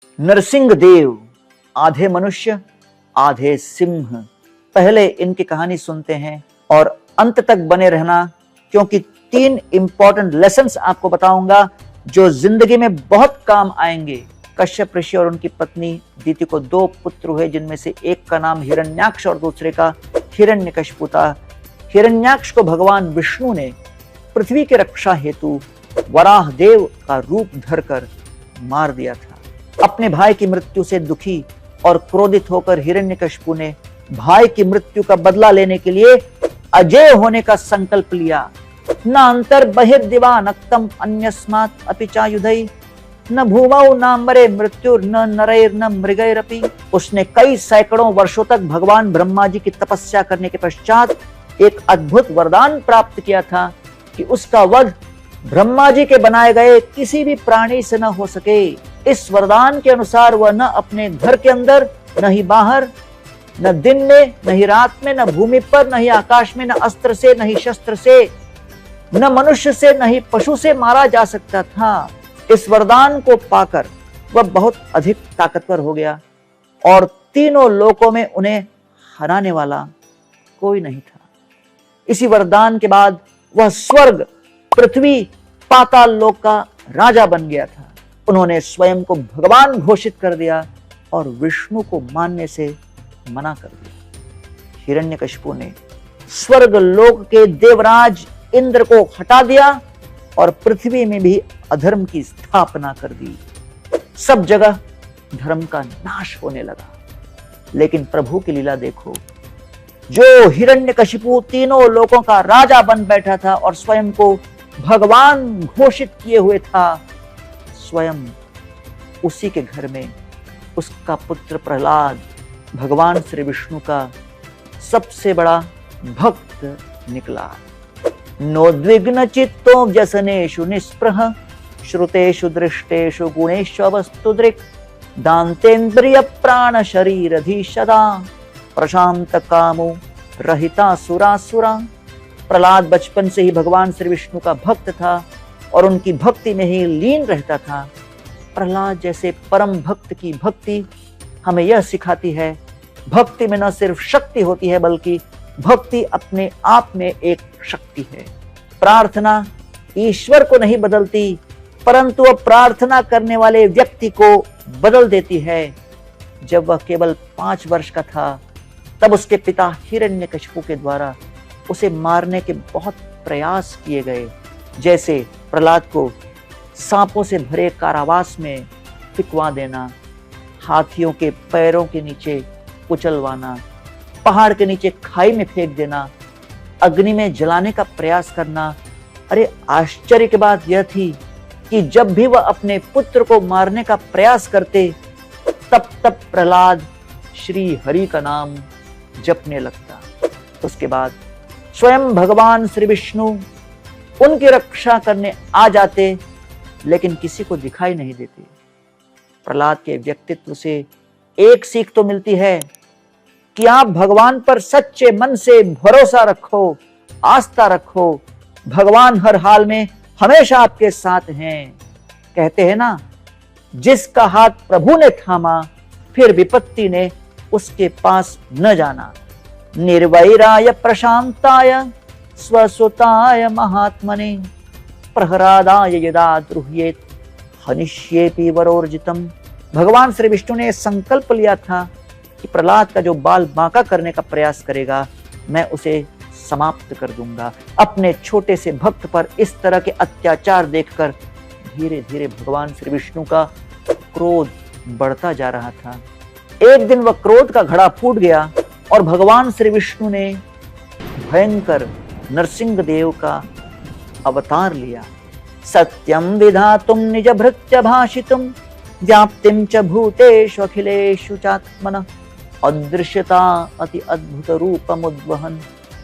नरसिंह देव आधे मनुष्य आधे सिंह। पहले इनकी कहानी सुनते हैं और अंत तक बने रहना, क्योंकि 3 इंपॉर्टेंट लेसन्स आपको बताऊंगा जो जिंदगी में बहुत काम आएंगे। कश्यप ऋषि और उनकी पत्नी दीति को 2 पुत्र हुए, जिनमें से एक का नाम हिरण्याक्ष और दूसरे का हिरण्यकशिपु था। हिरण्याक्ष को भगवान विष्णु ने पृथ्वी की रक्षा हेतु वराह देव का रूप धरकर मार दिया था। अपने भाई की मृत्यु से दुखी और क्रोधित होकर हिरण्यकशिपु ने भाई की मृत्यु का बदला लेने के लिए अजेय होने का संकल्प लिया। न अंतर बहिर्दिवा नक्तम अन्यस्मात् अपि चायुधै न भूमौ नाम्बरे मृत्युर न नरैर न मृगैरपि। उसने कई सैकड़ों वर्षों तक भगवान ब्रह्मा जी की तपस्या करने के पश्चात एक अद्भुत वरदान प्राप्त किया था कि उसका वध ब्रह्मा जी के बनाए गए किसी भी प्राणी से न हो सके। इस वरदान के अनुसार वह न अपने घर के अंदर, न ही बाहर, न दिन में, न ही रात में, न भूमि पर, न ही आकाश में, न अस्त्र से, न ही शस्त्र से, न मनुष्य से, न ही पशु से मारा जा सकता था। इस वरदान को पाकर वह बहुत अधिक ताकतवर हो गया और तीनों लोकों में उन्हें हराने वाला कोई नहीं था। इसी वरदान के बाद वह स्वर्ग, पृथ्वी, पाताल लोक का राजा बन गया था। उन्होंने स्वयं को भगवान घोषित कर दिया और विष्णु को मानने से मना कर दिया। हिरण्यकशिपु ने स्वर्ग लोक के देवराज इंद्र को हटा दिया और पृथ्वी में भी अधर्म की स्थापना कर दी। सब जगह धर्म का नाश होने लगा। लेकिन प्रभु की लीला देखो, जो हिरण्यकशिपु तीनों लोकों का राजा बन बैठा था और स्वयं को भगवान घोषित किए हुए था, स्वयं उसी के घर में उसका पुत्र प्रहलाद भगवान श्री विष्णु का सबसे बड़ा भक्त निकला। नोद्विग्न चित्तो व्यसनेषु निस्पृह श्रुतेषु दृष्टेषु गुणेषु अवस्तुदृक् दान्तेन्द्रिय प्राण शरीरधीशदा प्रशांत कामो रहिता सुरासुरा। प्रहलाद बचपन से ही भगवान श्री विष्णु का भक्त था और उनकी भक्ति में ही लीन रहता था। प्रहलाद जैसे परम भक्त की भक्ति हमें यह सिखाती है, भक्ति में न सिर्फ शक्ति होती है बल्कि भक्ति अपने आप में एक शक्ति है। प्रार्थना ईश्वर को नहीं बदलती, परंतु वह प्रार्थना करने वाले व्यक्ति को बदल देती है। जब वह केवल 5 वर्ष का था, तब उसके पिता हिरण्यकशिपु के द्वारा उसे मारने के बहुत प्रयास किए गए। जैसे प्रहलाद को सांपों से भरे कारावास में फिकवा देना, हाथियों के पैरों के नीचे कुचलवाना, पहाड़ के नीचे खाई में फेंक देना, अग्नि में जलाने का प्रयास करना। अरे आश्चर्य की बात यह थी कि जब भी वह अपने पुत्र को मारने का प्रयास करते, तब तब प्रहलाद श्री हरि का नाम जपने लगता। उसके बाद स्वयं भगवान श्री विष्णु उनकी रक्षा करने आ जाते, लेकिन किसी को दिखाई नहीं देते। प्रहलाद के व्यक्तित्व से एक सीख तो मिलती है कि आप भगवान पर सच्चे मन से भरोसा रखो, आस्था रखो। भगवान हर हाल में हमेशा आपके साथ हैं। कहते हैं ना, जिसका हाथ प्रभु ने थामा, फिर विपत्ति ने उसके पास न जाना। निर्वैराय प्रशांताय स्वसुताय महात्मने प्रहरादाय यदा द्रुह्येत हनिष्येपि वरोर्जितम। भगवान श्री विष्णु ने संकल्प लिया था कि प्रहलाद का जो बाल बांका करने का प्रयास करेगा, मैं उसे समाप्त कर दूंगा। अपने छोटे से भक्त पर इस तरह के अत्याचार देखकर धीरे धीरे भगवान श्री विष्णु का क्रोध बढ़ता जा रहा था। एक दिन वह क्रोध का घड़ा फूट गया और भगवान श्री विष्णु ने भयंकर नरसिंह देव का अवतार लिया। सत्यम विधातुम निज भृत्य भाषितुम व्याप्तिम च भूतेषु अखिलेषु चात्मनः अदृश्यता अति अद्भुत रूपमुद्वहन्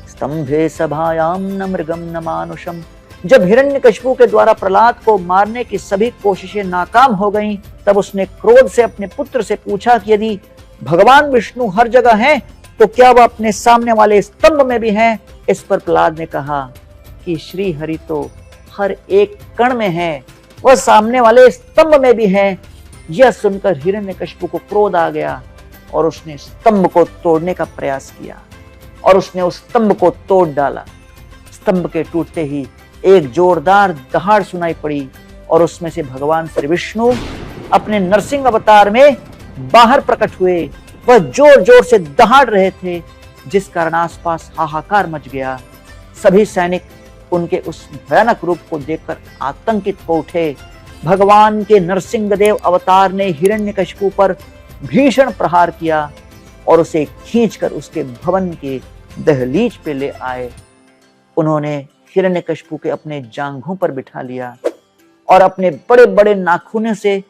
स्तंभे सभायां न मृगम न मानुषम। जब हिरण्यकशिपु के द्वारा प्रहलाद को मारने की सभी कोशिशें नाकाम हो गईं, तब उसने क्रोध से अपने पुत्र से पूछा कि यदि भगवान विष्णु हर जगह हैं, तो क्या वह अपने सामने वाले स्तंभ में भी हैं? इस पर प्रहलाद ने कहा कि श्री हरि तो हर एक कण में है, वह सामने वाले स्तंभ में भी है। यह सुनकर हिरण्यकशिपु को क्रोध आ गया और उसने स्तंभ को तोड़ने का प्रयास किया और उसने उस स्तंभ को तोड़ डाला। स्तंभ के टूटते ही एक जोरदार दहाड़ सुनाई पड़ी और उसमें से भगवान श्री विष्णु अपने नरसिंह अवतार में बाहर प्रकट हुए। वह जोर जोर से दहाड़ रहे थे, जिस कारण आसपास हाहाकार मच गया। सभी सैनिक उनके उस भयानक रूप को देखकर आतंकित हो उठे। भगवान के नरसिंहदेव अवतार ने हिरण्यकशिपु पर भीषण प्रहार किया और उसे खींचकर उसके भवन के दहलीज पे ले आए। उन्होंने हिरण्यकशिपु के अपने जांघों पर बिठा लिया और अपने बड़े बड़े नाखूनों से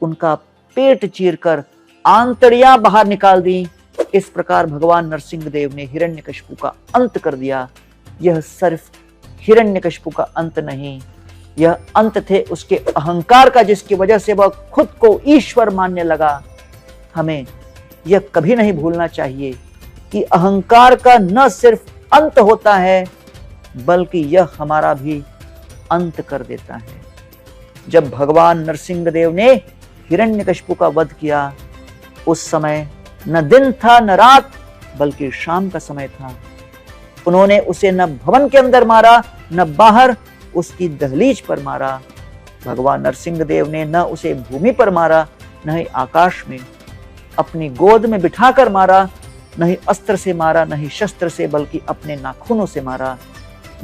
उनका पेट चीरकर आंतड़ियां बाहर निकाल दी। इस प्रकार भगवान नरसिंहदेव ने हिरण्यकशिपु का अंत कर दिया। यह सिर्फ हिरण्यकशिपु का अंत नहीं, यह अंत थे उसके अहंकार का, जिसकी वजह से वह खुद को ईश्वर मानने लगा। हमें यह कभी नहीं भूलना चाहिए कि अहंकार का न सिर्फ अंत होता है, बल्कि यह हमारा भी अंत कर देता है। जब भगवान नरसिंहदेव ने हिरण्यकशिपु का वध किया, उस समय न दिन था न रात, बल्कि शाम का समय था। उन्होंने उसे न भवन के अंदर मारा न बाहर उसकी दहलीज पर मारा। भगवान नरसिंहदेव ने न उसे भूमि पर मारा न ही आकाश में, अपनी गोद में बिठाकर मारा। न ही अस्त्र से मारा न ही शस्त्र से, बल्कि अपने नाखूनों से मारा।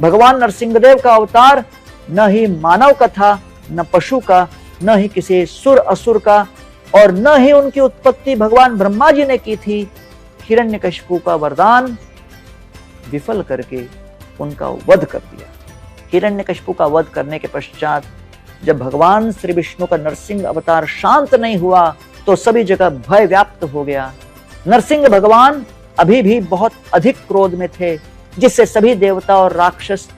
भगवान नरसिंहदेव का अवतार न ही मानव का था, न पशु का, न ही किसी सुर असुर का, और न ही उनकी उत्पत्ति भगवान ब्रह्मा जी ने की थी। हिरण्यकशिपु का वरदान विफल करके उनका वध कर दिया। हिरण्यकशिपु का वध करने के पश्चात जब भगवान श्री विष्णु का नरसिंह अवतार शांत नहीं हुआ, तो सभी जगह भय व्याप्त हो गया। नरसिंह भगवान अभी भी बहुत अधिक क्रोध में थे, जिससे सभी देवता और राक्षस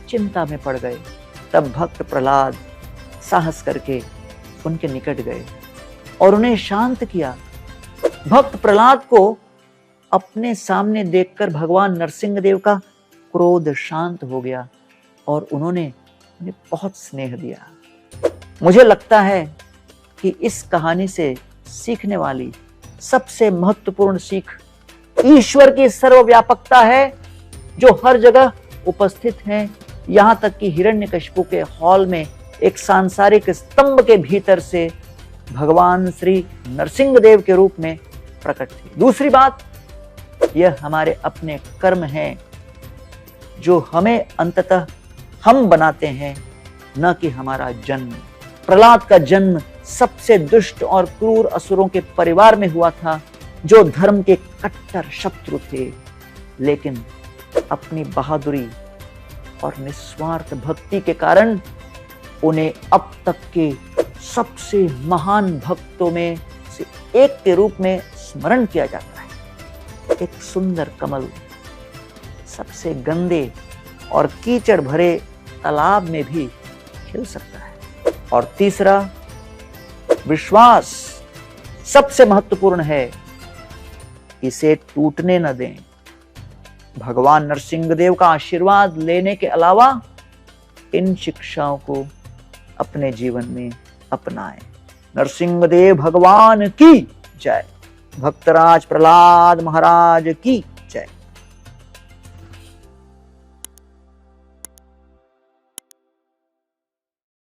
चिंता में पड़ गए। तब भक्त प्रहलाद साहस करके उनके निकट गए और उन्हें शांत किया। भक्त प्रहलाद को अपने सामने देखकर भगवान नरसिंहदेव का क्रोध शांत हो गया और उन्होंने उन्हें बहुत स्नेह दिया। मुझे लगता है कि इस कहानी से सीखने वाली सबसे महत्वपूर्ण सीख ईश्वर की सर्वव्यापकता है, जो हर जगह उपस्थित है। यहाँ तक कि हिरण्यकशिपु के हॉल में एक सांसारिक स्तंभ के भीतर से भगवान श्री नरसिंहदेव के रूप में प्रकट थे। दूसरी बात, यह हमारे अपने कर्म हैं जो हमें अंततः हम बनाते हैं, न कि हमारा जन्म। प्रहलाद का जन्म सबसे दुष्ट और क्रूर असुरों के परिवार में हुआ था, जो धर्म के कट्टर शत्रु थे, लेकिन अपनी बहादुरी और निस्वार्थ भक्ति के कारण उन्हें अब तक के सबसे महान भक्तों में से एक के रूप में स्मरण किया जाता है। एक सुंदर कमल सबसे गंदे और कीचड़ भरे तालाब में भी खिल सकता है। और तीसरा, विश्वास सबसे महत्वपूर्ण है, इसे टूटने न दें। भगवान नरसिंहदेव का आशीर्वाद लेने के अलावा इन शिक्षाओं को अपने जीवन में अपनाएं। नरसिंहदेव भगवान की जय। भक्तराज प्रहलाद महाराज की